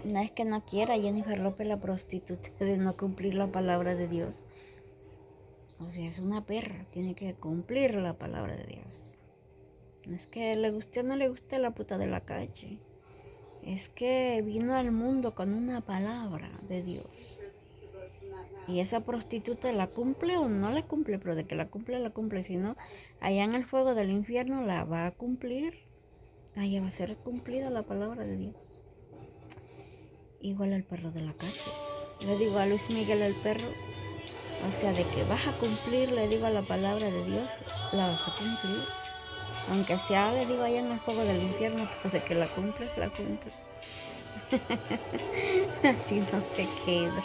No es que no quiera Jennifer López, la prostituta, de no cumplir la palabra de Dios. O sea, es una perra, tiene que cumplir la palabra de Dios. No es que le guste o no le guste la puta de la calle. Es que vino al mundo con una palabra de Dios. Y esa prostituta la cumple o no la cumple, pero de que la cumple. Si no, allá en el fuego del infierno la va a cumplir. Allá va a ser cumplida la palabra de Dios. Igual el perro de la calle. Le digo a Luis Miguel el perro, o sea, de que vas a cumplir, le digo, a la palabra de Dios, la vas a cumplir. Aunque sea, le digo, allá en el fuego del infierno, pero de que la cumples, la cumples. Así no se queda.